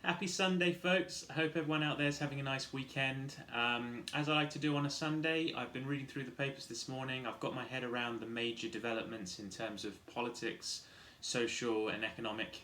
Happy Sunday, folks. I hope everyone out there is having a nice weekend. As I like to do on a Sunday, I've been reading through the papers this morning. I've got my head around the major developments in terms of politics, social, and economic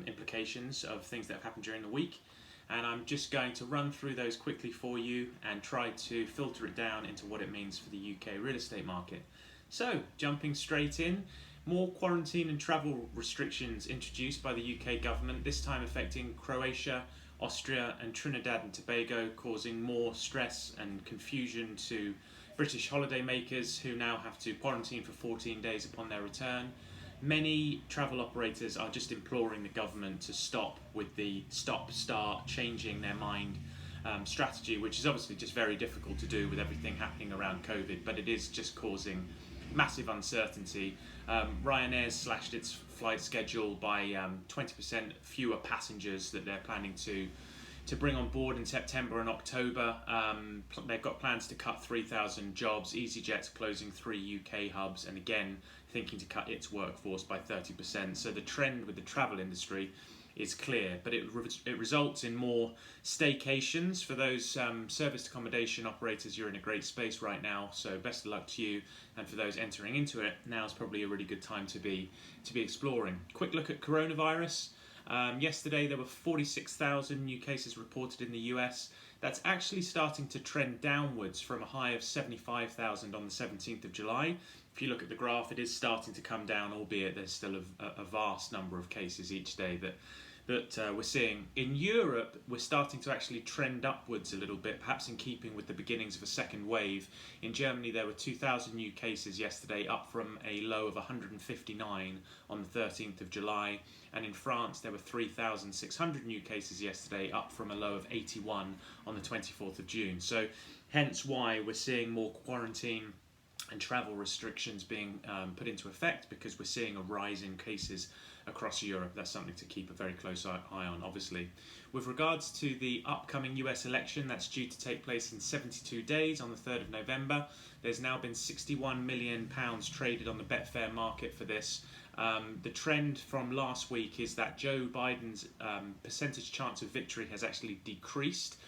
implications of things that have happened during the week. And I'm just going to run through those quickly for you and try to filter it down into what it means for the UK real estate market. So, jumping straight in. More quarantine and travel restrictions introduced by the UK government, this time affecting Croatia, Austria and Trinidad and Tobago, causing more stress and confusion to British holidaymakers who now have to quarantine for 14 days upon their return. Many travel operators are just imploring the government to stop with the stop-start changing their mind strategy, which is obviously just very difficult to do with everything happening around COVID, but it is just causing massive uncertainty. Ryanair slashed its flight schedule by 20% fewer passengers that they're planning to bring on board in September and October. They've got plans to cut 3,000 jobs. EasyJet's closing 3 UK hubs and again thinking to cut its workforce by 30%. So the trend with the travel industry is clear, but it results in more staycations for those serviced accommodation operators. You're in a great space right now, so best of luck to you. And for those entering into it, now is probably a really good time to be exploring. Quick look at coronavirus. Yesterday there were 46,000 new cases reported in the US. That's actually starting to trend downwards from a high of 75,000 on the 17th of July. If you look at the graph, it is starting to come down, albeit there's still a vast number of cases each day that we're seeing. In Europe, we're starting to actually trend upwards a little bit, perhaps in keeping with the beginnings of a second wave. In Germany, there were 2,000 new cases yesterday, up from a low of 159 on the 13th of July. And in France, there were 3,600 new cases yesterday, up from a low of 81 on the 24th of June. So hence why we're seeing more quarantine and travel restrictions being put into effect, because we're seeing a rise in cases across Europe. That's something to keep a very close eye on, obviously. With regards to the upcoming US election, that's due to take place in 72 days on the 3rd of November. There's now been £61 million traded on the Betfair market for this. The trend from last week is that Joe Biden's percentage chance of victory has actually decreased.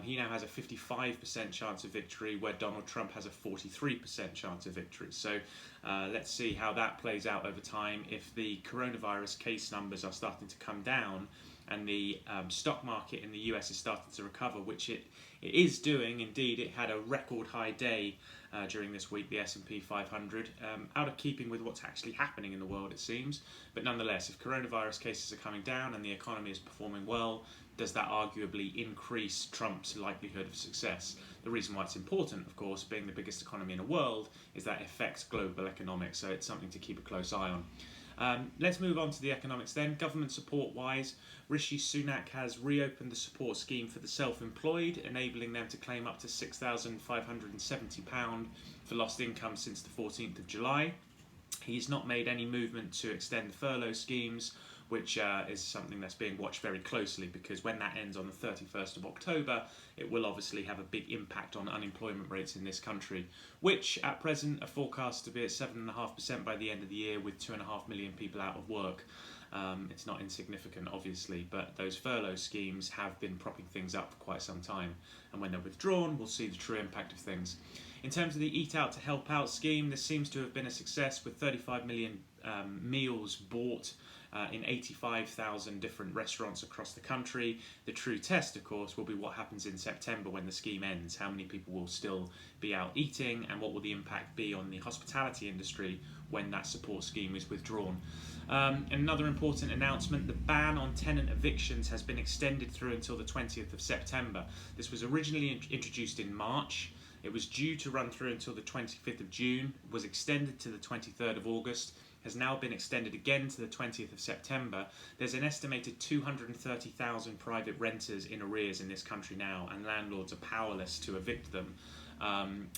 He now has a 55% chance of victory, where Donald Trump has a 43% chance of victory. So let's see how that plays out over time. If the coronavirus case numbers are starting to come down and the stock market in the US is starting to recover, which it is doing. Indeed, it had a record high day during this week, the S&P 500, out of keeping with what's actually happening in the world, it seems. But nonetheless, if coronavirus cases are coming down and the economy is performing well, does that arguably increase Trump's likelihood of success? The reason why it's important, of course, being the biggest economy in the world, is that it affects global economics, so it's something to keep a close eye on. Let's move on to the economics then. Government support-wise, Rishi Sunak has reopened the support scheme for the self-employed, enabling them to claim up to £6,570 for lost income since the 14th of July. He's not made any movement to extend the furlough schemes, which is something that's being watched very closely, because when that ends on the 31st of October, it will obviously have a big impact on unemployment rates in this country, which at present are forecast to be at 7.5% by the end of the year, with 2.5 million people out of work. It's not insignificant, obviously, but those furlough schemes have been propping things up for quite some time, and when they're withdrawn, we'll see the true impact of things. In terms of the Eat Out to Help Out scheme, this seems to have been a success, with 35 million meals bought in 85,000 different restaurants across the country. The true test, of course, will be what happens in September when the scheme ends. How many people will still be out eating, and what will the impact be on the hospitality industry when that support scheme is withdrawn? Another important announcement, the ban on tenant evictions has been extended through until the 20th of September. This was originally introduced in March. It was due to run through until the 25th of June, was extended to the 23rd of August, has now been extended again to the 20th of September. There's an estimated 230,000 private renters in arrears in this country now, and landlords are powerless to evict them.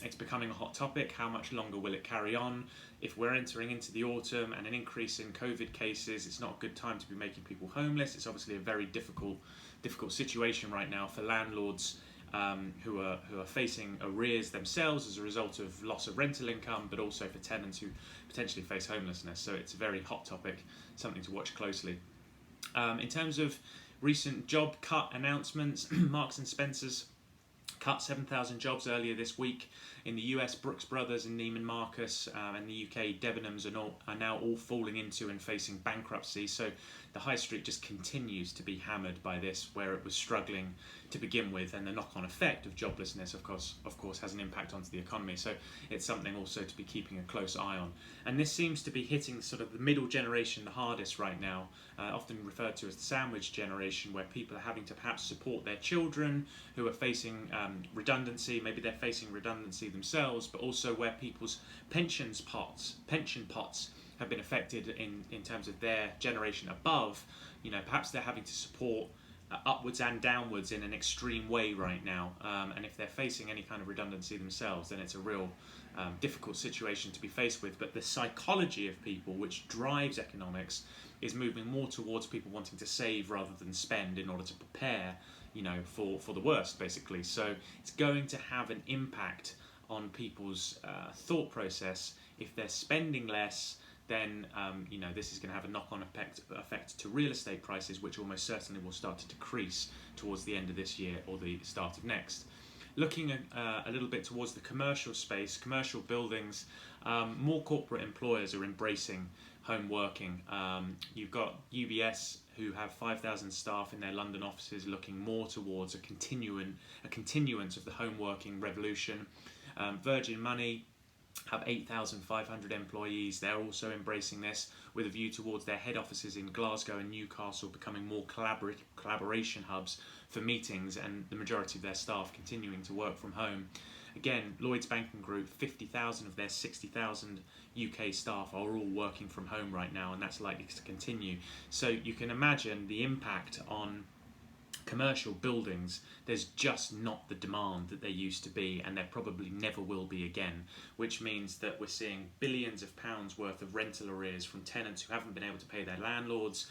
It's becoming a hot topic. How much longer will it carry on? If we're entering into the autumn and an increase in COVID cases, it's not a good time to be making people homeless. It's obviously a very difficult situation right now for landlords who are facing arrears themselves as a result of loss of rental income, but also for tenants who potentially face homelessness. So it's a very hot topic, something to watch closely. In terms of Recent job cut announcements. Marks and Spencer's cut 7,000 jobs earlier this week. In the US, Brooks Brothers and Neiman Marcus, and the UK, Debenhams are now all falling into and facing bankruptcy. So the high street just continues to be hammered by this, where it was struggling to begin with, and the knock-on effect of joblessness, of course, has an impact onto the economy. So it's something also to be keeping a close eye on. And this seems to be hitting sort of the middle generation the hardest right now, often referred to as the sandwich generation, where people are having to perhaps support their children who are facing redundancy. Maybe they're facing redundancy themselves, but also where people's pension pots have been affected in terms of their generation above. Perhaps they're having to support upwards and downwards in an extreme way right now, and if they're facing any kind of redundancy themselves, then it's a real difficult situation to be faced with. But the psychology of people, which drives economics, is moving more towards people wanting to save rather than spend in order to prepare for the worst, basically. So it's going to have an impact on people's thought process. If they're spending less, then this is going to have a knock-on effect to real estate prices, which almost certainly will start to decrease towards the end of this year or the start of next. Looking at, a little bit towards the commercial space, commercial buildings, more corporate employers are embracing home working. You've got UBS, who have 5,000 staff in their London offices, looking more towards a continuance of the home working revolution. Virgin Money have 8,500 employees. They're also embracing this with a view towards their head offices in Glasgow and Newcastle becoming more collaboration hubs for meetings, and the majority of their staff continuing to work from home. Again, Lloyds Banking Group, 50,000 of their 60,000 UK staff are all working from home right now, and that's likely to continue. So you can imagine the impact on commercial buildings. There's just not the demand that there used to be, and there probably never will be again, which means that we're seeing billions of pounds worth of rental arrears from tenants who haven't been able to pay their landlords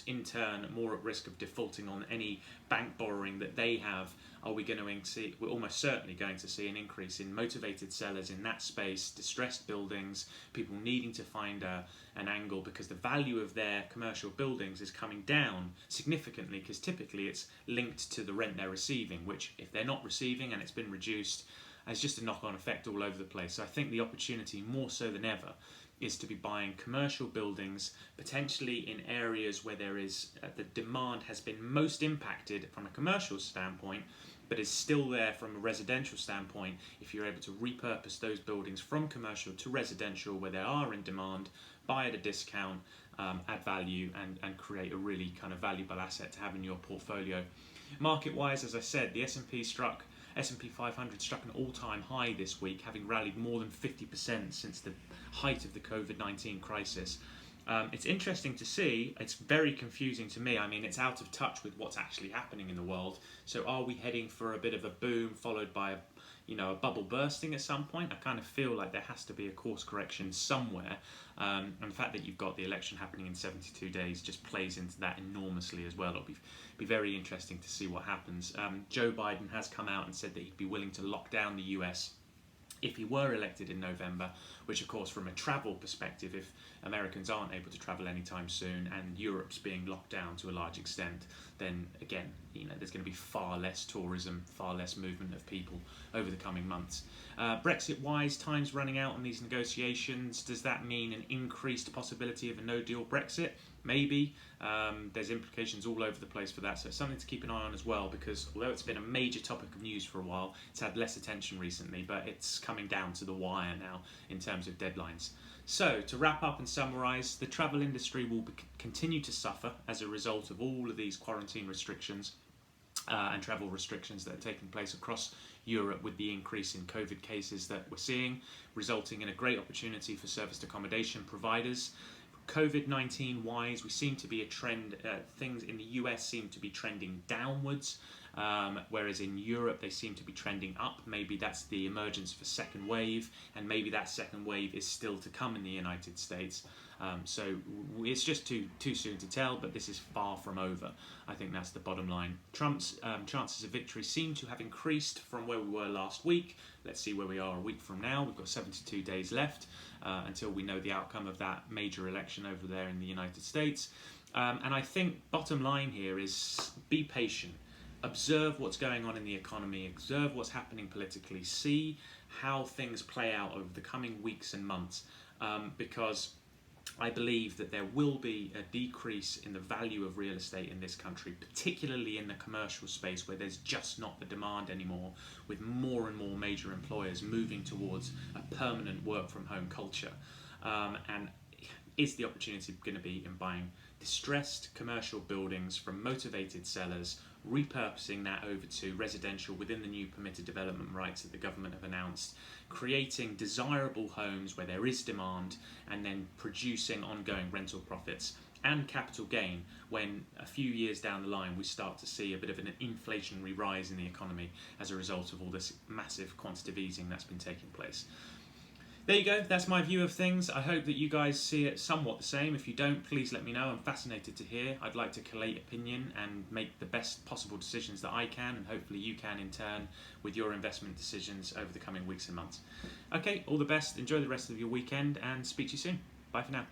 in turn more at risk of defaulting on any bank borrowing that they have. We're almost certainly going to see an increase in motivated sellers in that space, distressed buildings, people needing to find an angle, because the value of their commercial buildings is coming down significantly, because typically it's linked to the rent they're receiving, which if they're not receiving and it's been reduced, has just a knock-on effect all over the place. So I think the opportunity, more so than ever, is to be buying commercial buildings, potentially in areas where there is the demand has been most impacted from a commercial standpoint, but is still there from a residential standpoint. If you're able to repurpose those buildings from commercial to residential where they are in demand, buy at a discount, add value, and create a really kind of valuable asset to have in your portfolio. Market-wise, as I said, the S&P 500 struck an all-time high this week, having rallied more than 50% since the height of the COVID-19 crisis. It's interesting to see. It's very confusing to me. I mean, it's out of touch with what's actually happening in the world. So are we heading for a bit of a boom followed by a bubble bursting at some point? I kind of feel like there has to be a course correction somewhere. And the fact that you've got the election happening in 72 days just plays into that enormously as well. It'll be very interesting to see what happens. Joe Biden has come out and said that he'd be willing to lock down the US if he were elected in November, which of course from a travel perspective, if Americans aren't able to travel anytime soon and Europe's being locked down to a large extent, then again, there's going to be far less tourism, far less movement of people over the coming months. Brexit-wise, time's running out on these negotiations. Does that mean an increased possibility of a no-deal Brexit? Maybe. There's implications all over the place for that, so it's something to keep an eye on as well, because although it's been a major topic of news for a while, it's had less attention recently, but it's coming down to the wire now in terms of deadlines. So, to wrap up and summarise, the travel industry will continue to suffer as a result of all of these quarantine restrictions and travel restrictions that are taking place across Europe, with the increase in COVID cases that we're seeing, resulting in a great opportunity for serviced accommodation providers. COVID-19 wise, we seem to be a trend, things in the US seem to be trending downwards, whereas in Europe they seem to be trending up. Maybe that's the emergence of a second wave, and maybe that second wave is still to come in the United States. So it's just too soon to tell, but this is far from over. I think that's the bottom line. Trump's chances of victory seem to have increased from where we were last week. Let's see where we are a week from now. We've got 72 days left until we know the outcome of that major election over there in the United States. And I think bottom line here is be patient. Observe what's going on in the economy, observe what's happening politically, see how things play out over the coming weeks and months, because I believe that there will be a decrease in the value of real estate in this country, particularly in the commercial space where there's just not the demand anymore, with more and more major employers moving towards a permanent work from home culture. And is the opportunity going to be in buying distressed commercial buildings from motivated sellers, repurposing that over to residential within the new permitted development rights that the government have announced, creating desirable homes where there is demand, and then producing ongoing rental profits and capital gain when a few years down the line we start to see a bit of an inflationary rise in the economy as a result of all this massive quantitative easing that's been taking place. There you go, that's my view of things. I hope that you guys see it somewhat the same. If you don't, please let me know. I'm fascinated to hear. I'd like to collate opinion and make the best possible decisions that I can, and hopefully you can in turn with your investment decisions over the coming weeks and months. Okay, all the best. Enjoy the rest of your weekend and speak to you soon. Bye for now.